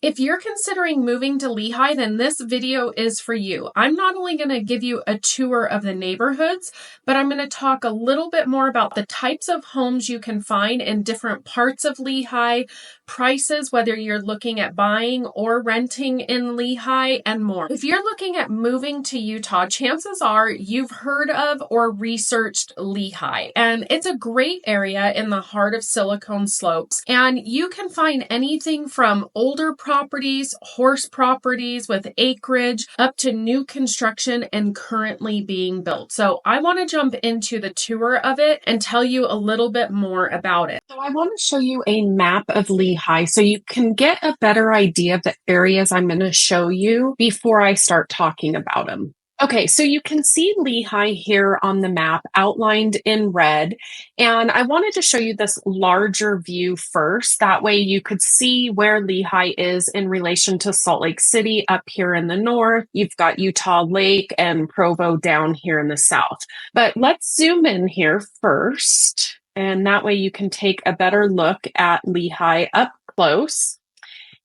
If you're considering moving to Lehi, then this video is for you. I'm not only going to give you a tour of the neighborhoods, but I'm going to talk a little bit more about the types of homes you can find in different parts of Lehi, prices, whether you're looking at buying or renting in Lehi, and more. If you're looking at moving to Utah, chances are you've heard of or researched Lehi, and it's a great area in the heart of Silicon Slopes, and you can find anything from older properties, horse properties with acreage, up to new construction and currently being built. So I want to jump into the tour of it and tell you a little bit more about it. So I want to show you a map of Lehi so you can get a better idea of the areas I'm going to show you before I start talking about them. Okay, so you can see Lehi here on the map outlined in red, and I wanted to show you this larger view first. That way you could see where Lehi is in relation to Salt Lake City up here in the north. You've got Utah Lake and Provo down here in the south. But let's zoom in here first, and that way you can take a better look at Lehi up close.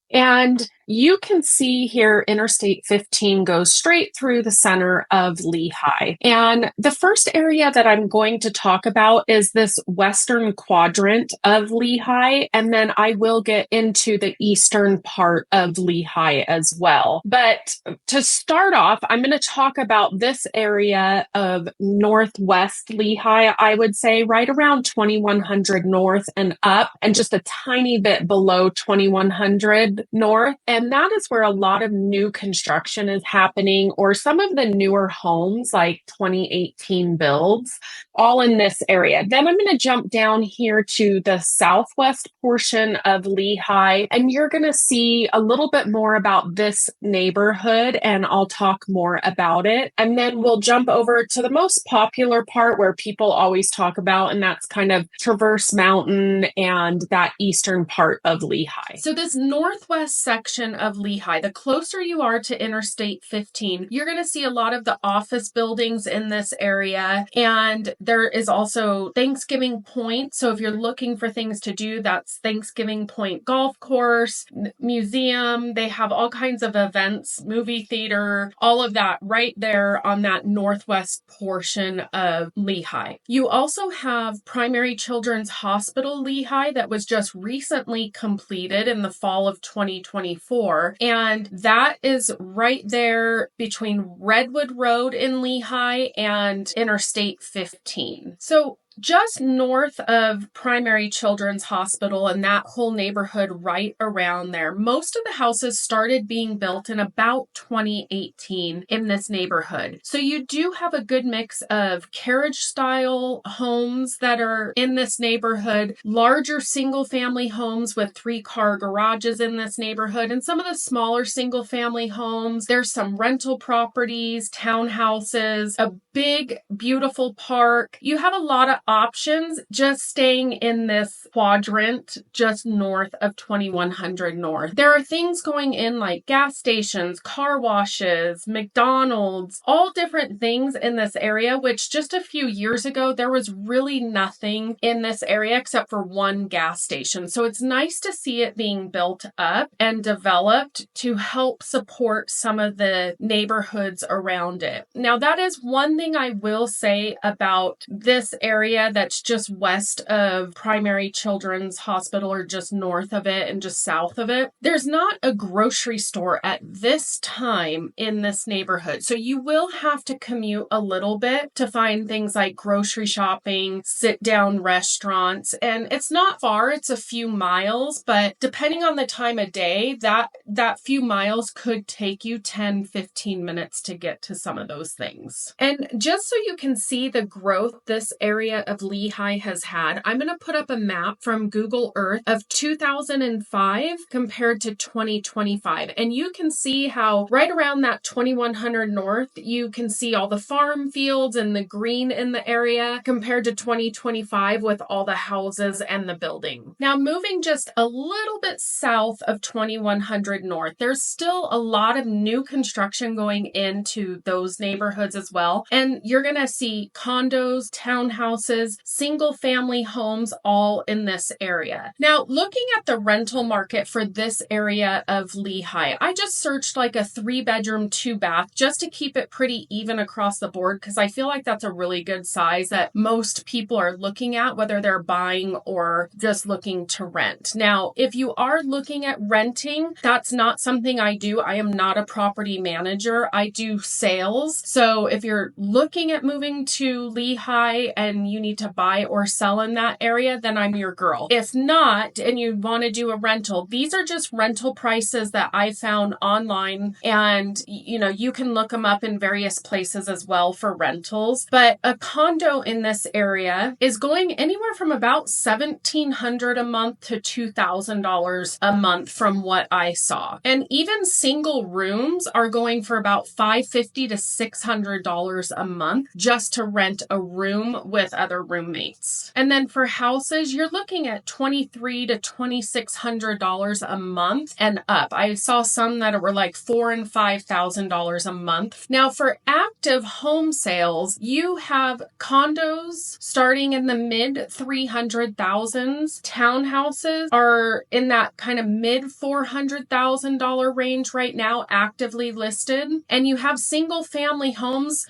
And you can see here Interstate 15 goes straight through the center of Lehi. And the first area that I'm going to talk about is this western quadrant of Lehi. And then I will get into the eastern part of Lehi as well. But to start off, I'm going to talk about this area of northwest Lehi, I would say right around 2100 north and up, and just a tiny bit below 2100 north. And that is where a lot of new construction is happening, or some of the newer homes, like 2018 builds, all in this area. Then I'm going to jump down here to the southwest portion of Lehi, and you're going to see a little bit more about this neighborhood, and I'll talk more about it. And then we'll jump over to the most popular part where people always talk about, and that's kind of Traverse Mountain and that eastern part of Lehi. So this northwest section of Lehi, the closer you are to Interstate 15, you're going to see a lot of the office buildings in this area. And there is also Thanksgiving Point. So if you're looking for things to do, that's Thanksgiving Point Golf Course, museum. They have all kinds of events, movie theater, all of that right there on that northwest portion of Lehi. You also have Primary Children's Hospital Lehi that was just recently completed in the fall of 2024. And that is right there between Redwood Road in Lehi and Interstate 15. So just north of Primary Children's Hospital and that whole neighborhood right around there, most of the houses started being built in about 2018 in this neighborhood. So you do have a good mix of carriage style homes that are in this neighborhood, larger single family homes with 3-car garages in this neighborhood, and some of the smaller single family homes. There's some rental properties, townhouses, a big, beautiful park. You have a lot of options just staying in this quadrant just north of 2100 north. There are things going in like gas stations, car washes, McDonald's, all different things in this area, which just a few years ago, there was really nothing in this area except for one gas station. So it's nice to see it being built up and developed to help support some of the neighborhoods around it. Now, that is one thing I will say about this area that's just west of Primary Children's Hospital, or just north of it and just south of it. There's not a grocery store at this time in this neighborhood. So you will have to commute a little bit to find things like grocery shopping, sit-down restaurants, and it's not far. It's a few miles, but depending on the time of day, that few miles could take you 10-15 minutes to get to some of those things. And just so you can see the growth this area of Lehi has had, I'm going to put up a map from Google Earth of 2005 compared to 2025. And you can see how right around that 2100 north, you can see all the farm fields and the green in the area compared to 2025 with all the houses and the building. Now, moving just a little bit south of 2100 north, there's still a lot of new construction going into those neighborhoods as well. And you're going to see condos, townhouses, townhouses, single family homes, all in this area. Now, looking at the rental market for this area of Lehi, I just searched like a 3-bedroom, 2-bath just to keep it pretty even across the board because I feel like that's a really good size that most people are looking at, whether they're buying or just looking to rent. Now, if you are looking at renting, that's not something I do. I am not a property manager. I do sales. So if you're looking at moving to Lehi and you need to buy or sell in that area, then I'm your girl. If not, and you want to do a rental, these are just rental prices that I found online, and you can look them up in various places as well for rentals. But a condo in this area is going anywhere from about $1,700 a month to $2,000 a month from what I saw. And even single rooms are going for about $550 to $600 a month just to rent a room with other roommates. And then for houses, you're looking at $2,300 to $2,600 a month and up. I saw some that were like $4,000 and $5,000 a month. Now for active home sales, you have condos starting in the mid 300,000s. Townhouses are in that kind of mid $400,000 range right now, actively listed. And you have single family homes,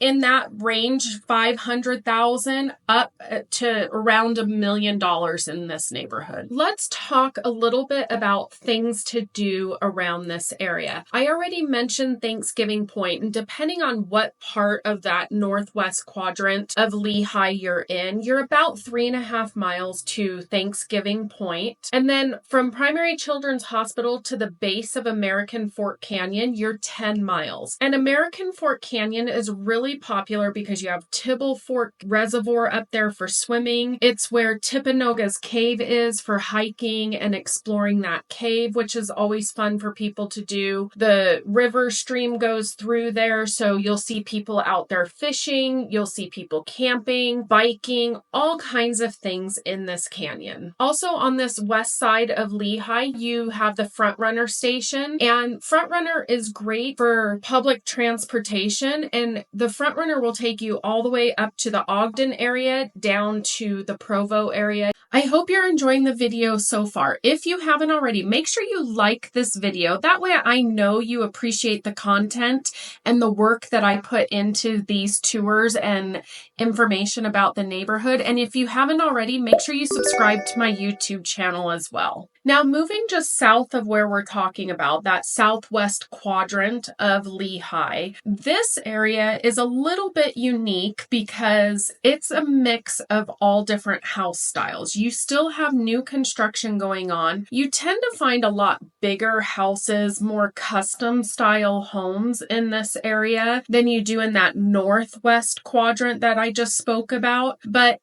in that range, 500,000 up to around $1 million in this neighborhood. Let's talk a little bit about things to do around this area. I already mentioned Thanksgiving Point, and depending on what part of that northwest quadrant of Lehi you're in, you're about 3.5 miles to Thanksgiving Point. And then from Primary Children's Hospital to the base of American Fork Canyon, you're 10 miles. And American Fork Canyon is really popular because you have Tibble Fork Reservoir up there for swimming. It's where Tippinoga's Cave is for hiking and exploring that cave, which is always fun for people to do. The river stream goes through there, so you'll see people out there fishing, you'll see people camping, biking, all kinds of things in this canyon. Also on this west side of Lehi, you have the Front Runner station, and Front Runner is great for public transportation, and the Front Runner will take you all the way up to the Ogden area down to the Provo area. I hope you're enjoying the video so far. If you haven't already, make sure you like this video. That way I know you appreciate the content and the work that I put into these tours and information about the neighborhood. And if you haven't already, make sure you subscribe to my YouTube channel as well. Now, moving just south of where we're talking about, that southwest quadrant of Lehi, this area is a little bit unique because it's a mix of all different house styles. You still have new construction going on. You tend to find a lot bigger houses, more custom style homes in this area than you do in that northwest quadrant that I just spoke about. But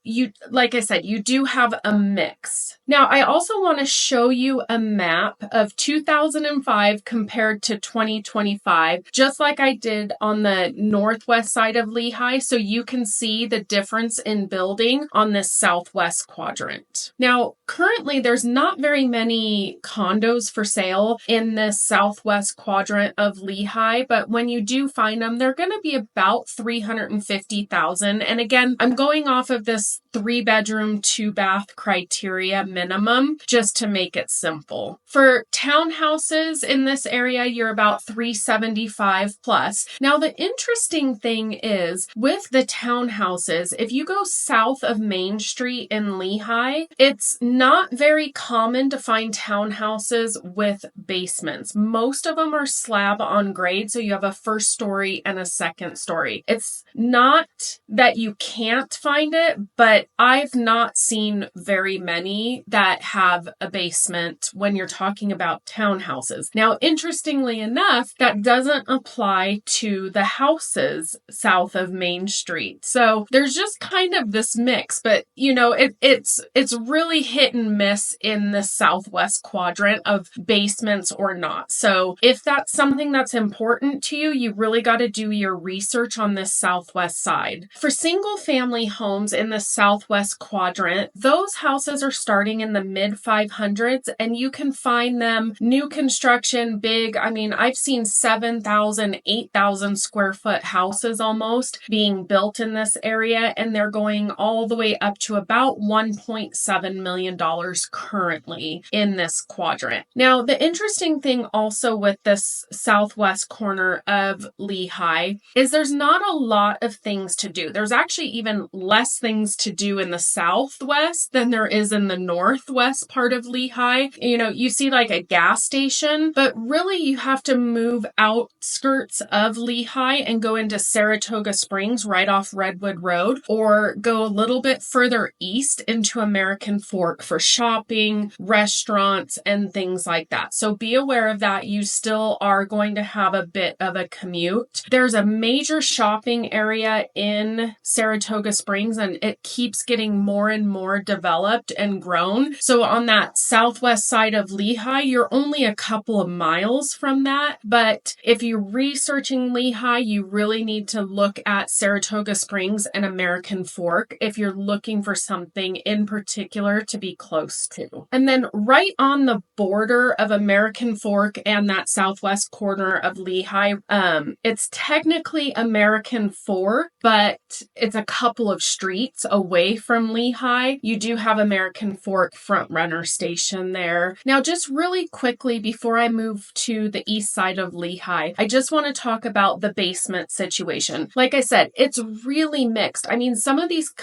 like I said, you do have a mix. Now, I also want to show you a map of 2005 compared to 2025, just like I did on the northwest side of Lehi, so you can see the difference in building on this southwest quadrant. Now, currently, there's not very many condos for sale in this southwest quadrant of Lehi, but when you do find them, they're going to be about $350,000. And again, I'm going off of this 3-bedroom, 2-bath criteria minimum just to make it simple. For townhouses in this area, you're about $375 plus. Now, the interesting thing is with the townhouses, if you go south of Main Street in Lehi, it's not very common to find townhouses with basements. Most of them are slab on grade, so you have a first story and a second story. It's not that you can't find it, but I've not seen very many that have a basement when you're talking about townhouses. Now, interestingly enough, that doesn't apply to the houses south of Main Street. So there's just kind of this mix, but it's really hit and miss in the southwest quadrant of basements or not. So if that's something that's important to you, you really got to do your research on this southwest side. For single family homes in the south southwest quadrant, those houses are starting in the mid 500s, and you can find them new construction, big. I mean, I've seen 7,000, 8,000 square foot houses almost being built in this area, and they're going all the way up to about $1.7 million currently in this quadrant. Now, the interesting thing also with this southwest corner of Lehi is there's not a lot of things to do. There's actually even less things to do in the southwest than there is in the northwest part of Lehi. You know, you see like a gas station, but really you have to move outskirts of Lehi and go into Saratoga Springs right off Redwood Road, or go a little bit further east into American Fork for shopping, restaurants, and things like that. So be aware of that. You still are going to have a bit of a commute. There's a major shopping area in Saratoga Springs, and it keeps getting more and more developed and grown. So on that southwest side of Lehi, you're only a couple of miles from that. But if you're researching Lehi, you really need to look at Saratoga Springs and American Fork if you're looking for something in particular to be close to. And then right on the border of American Fork and that southwest corner of Lehi, it's technically American Fork, but it's a couple of streets away from Lehi. You do have American Fork Front Runner Station there. Now, just really quickly before I move to the east side of Lehi, I just want to talk about the basement situation. Like I said, it's really mixed. I mean, some of these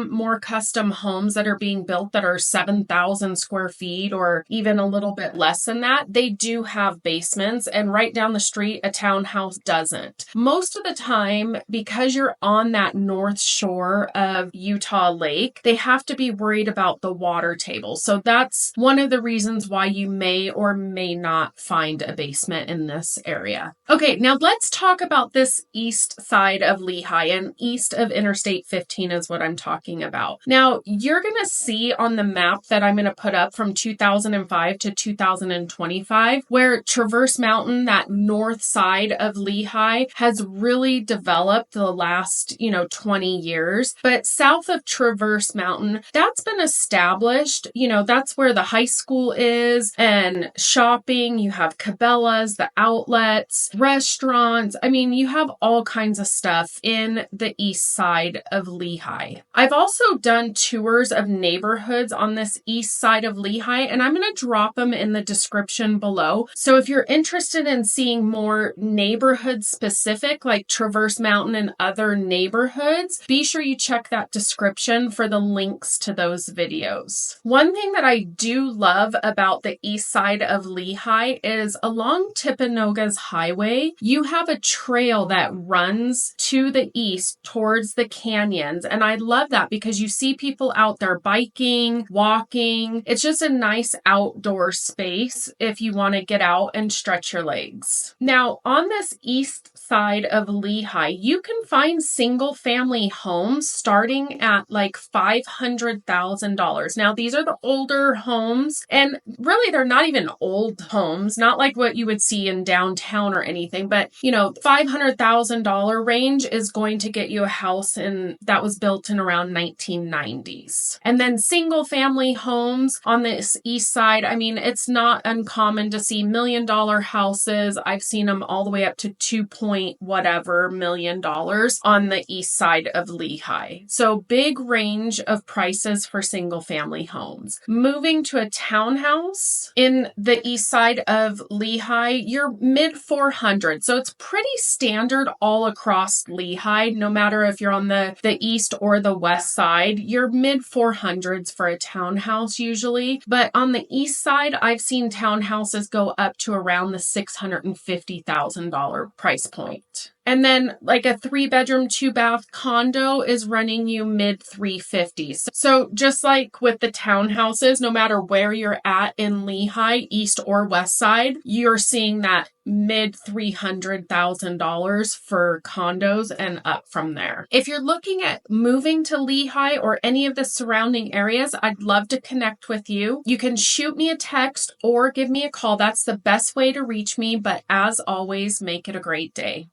more custom homes that are being built that are 7,000 square feet or even a little bit less than that, they do have basements, and right down the street, a townhouse doesn't. Most of the time, because you're on that north shore of Utah Lake, they have to be worried about the water table. So that's one of the reasons why you may or may not find a basement in this area. Okay, now let's talk about this east side of Lehi, and east of Interstate 15 is what I'm talking about. Now, you're going to see on the map that I'm going to put up from 2005 to 2025, where Traverse Mountain, that north side of Lehi, has really developed the last, 20 years. But south of Traverse Mountain, that's been established. That's where the high school is, and shopping. You have Cabela's, the outlets, restaurants. I mean, you have all kinds of stuff in the east side of Lehi. I've also done tours of neighborhoods on this east side of Lehi, and I'm going to drop them in the description below. So if you're interested in seeing more neighborhood specific, like Traverse Mountain and other neighborhoods, be sure you check that description for the links to those videos. One thing that I do love about the east side of Lehi is along Timpanogos Highway, you have a trail that runs to the east towards the canyons. And I love that because you see people out there biking, walking. It's just a nice outdoor space if you want to get out and stretch your legs. Now, on this east side of Lehi, you can find single family homes starting at like $500,000. Now, these are the older homes, and really they're not even old homes, not like what you would see in downtown or anything, but $500,000 range is going to get you a house that was built in around 1990s. And then single family homes on this east side, I mean, it's not uncommon to see $1 million houses. I've seen them all the way up to $2 million on the east side of Lehi. So big range of prices for single family homes. Moving to a townhouse in the east side of Lehi, you're mid 400s. So it's pretty standard all across Lehi, no matter if you're on the east or the west side. You're mid 400s for a townhouse usually. But on the east side, I've seen townhouses go up to around the $650,000 price point. And then like a 3-bedroom, 2-bath condo is running you mid 350s. So just like with the townhouses, no matter where you're at in Lehi, east or west side, you're seeing that mid $300,000 for condos and up from there. If you're looking at moving to Lehi or any of the surrounding areas, I'd love to connect with you. You can shoot me a text or give me a call. That's the best way to reach me. But as always, make it a great day.